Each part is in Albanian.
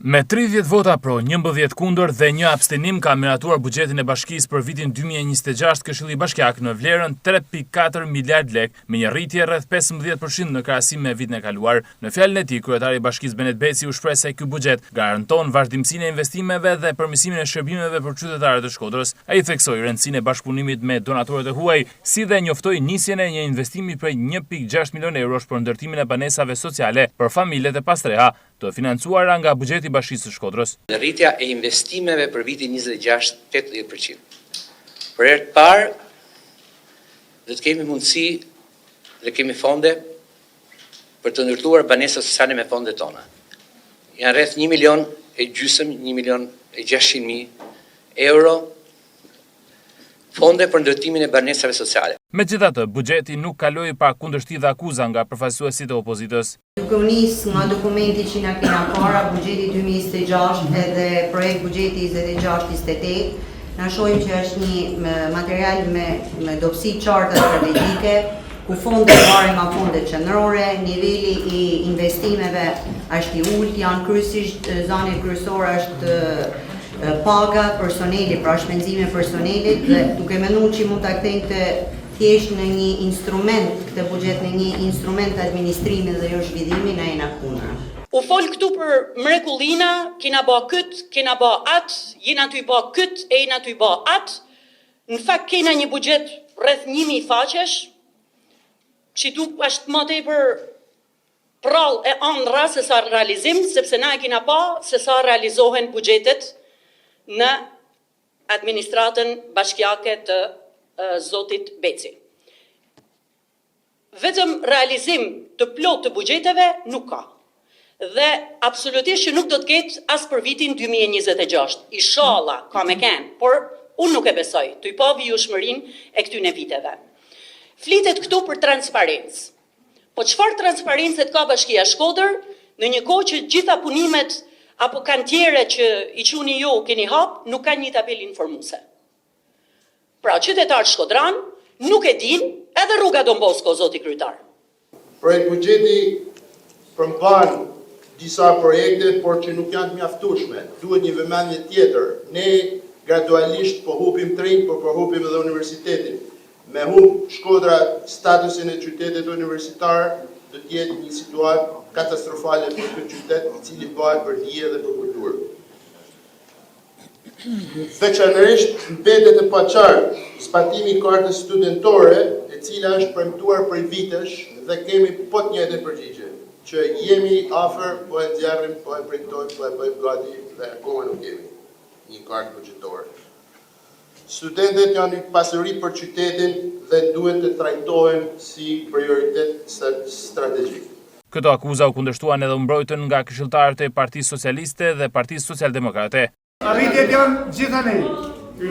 Me 30 vota pro, 11 kundër dhe 1 abstenim ka miratuar buxhetin e bashkisë për vitin 2026 Këshilli Bashkiak në vlerën 3.4 miliard lek, me një rritje rreth 15% në krahasim me vitin e kaluar. Në fjalën e tij, kryetari i bashkisë Benet Beci u shpreh se ky buxhet garanton vazhdimsinë e investimeve dhe përmirësimin e shërbimeve për qytetarët e Shkodrës. Ai theksoi rëndësinë e bashkëpunimit me donatorët e huaj, si dhe njoftoi nisjen e një investimi prej 1.6 milion eurosh për ndërtimin e banesave sociale për familjet e pastreha, të financuara nga buxheti i Bashkisë së Shkodrës. Rritja e investimeve për vitin 26 80%. Për herë të parë do të kemi mundësi dhe kemi fonde për të ndërtuar banesa sociale me fondet tona. Janë rreth 1,5 milion, 1,600,000 euro fonde për ndërtimin e banesave sociale. Megjithatë, buxheti nuk kaloi pa kundërshtim dhe akuza nga përfaqësuesit e opozitës. Duke u nis nga dokumenti që na kena para, buxheti 2026 edhe projekt buxheti 26-28, na shohim që është një material me dobësi qarta strategjike, ku fondet marrin nga fondet qendrore, niveli i investimeve është i ulët, janë kryesisht zona kryesore është paga personeli, pra shpenzime personelit, dhe duke menduar që mund ta kthejmë thjesht në një instrument, këtë buxhet në një instrument administrimi dhe jo zhvillimi, na jena kundër. U fol këtu për mrekullina, kena ba kët, kena ba atë, jena ty ba kët, e jena ty ba atë. Në fakt kena një buxhet rreth 1000 faqesh, që tu është më tepër prall e ëndra se sa realizim, sepse na e kena pa se sa realizohen buxhetet në administratën bashkiake të zotit Beci. Vetëm realizim të plot të buxheteve nuk ka. Dhe absolutisht që nuk do të ketë as për vitin 2026. Inshallah, ka me kenë, por unë nuk e besoj, të i pa vijueshmërinë e këtyne viteve. Flitet këtu për transparencë. Po çfarë transparencë ka Bashkia Shkodër në një kohë që gjitha punimet apo kantiere që i quni ju keni hap, nuk kanë një tabelë informuese. Pra, qytetarët shkodran nuk e din edhe rruga Don Bosco, zoti kryetar. Projekt buxheti përmban disa projekte, por që nuk janë të mjaftueshme. Duhet një vëmendje tjetër. Ne gradualisht po hupim trenj, por po hupim edhe universitetin. Me humb Shkodra statusin e qytetit universitar, do të jetë një situatë katastrofale për këtë qytet, i cili bëhet për hije dhe për kulturë. Veçanërisht mbetet e paqartë zbatimi i kartës studentore, e cila është premtuar prej vitesh dhe kemi po të njëjtën përgjigje, që jemi afër, po e nxjerrim, po e premtojmë, po e bëjmë gati dhe akoma nuk kemi një kartë buxhetore. Studentët janë një pasuri për qytetin dhe duhet të trajtohen si prioritet strategjik. Këto akuza u kundërshtuan edhe u mbrojtën nga këshilltarët e Partisë Socialiste dhe Partisë Socialdemokrate. Arritjet janë gjitha ne. Ju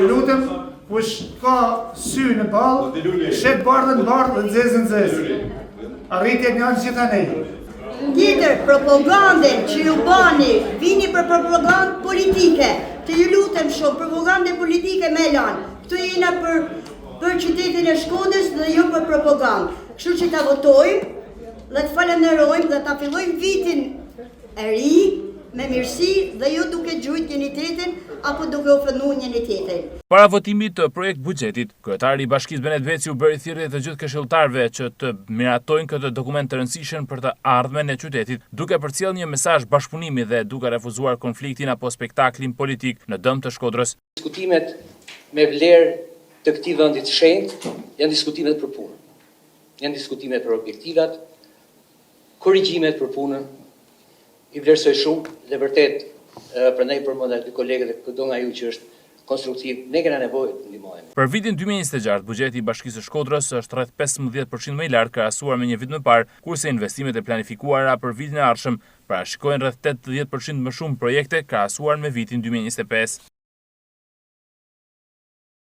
lutem, kush ka sy në ballë, shet bardhën bardhë dhe nxezën nxezë. Arritjet janë gjitha ne. Tjetër, propagande që ju bani, vini për propagandë politike. Të ju lutem shumë, propagande politike me lanë. Këtu jena për qytetin e Shkodrës dhe jo për propagandë. Kështu që ta votojmë, dhe të falenderojmë dhe ta fillojmë vitin e ri me mirësi dhe jo duke gjujt njënitetin apo duke ofenduar njënitetin. Para votimit të projekt buxhetit, kryetari i Bashkisë Benet Beci u bëri thirrje të gjithë këshilltarëve që të miratojnë këtë dokument të rëndësishëm për të ardhmen e qytetit, duke përcjellë një mesazh bashkëpunimi dhe duke refuzuar konfliktin apo spektaklin politik në dëm të Shkodrës. Diskutimet me vlerë të këtij vendi të shenjtë janë diskutimet për punë. Janë diskutimet për objektivat, korrigjimet për punën. I vlerësoj shumë dhe vërtet prandaj përmenda dy kolegët dhe këto nga ju që është konstruktiv, ne kena nevojë të ndihmojmë. Për vitin 2026, buxheti i Bashkisë së Shkodrës është rreth 15% më i lartë krahasuar me një vit më parë, kurse investimet e planifikuara për vitin e ardhshëm parashikojnë rreth 80% më shumë projekte krahasuar me vitin 2025.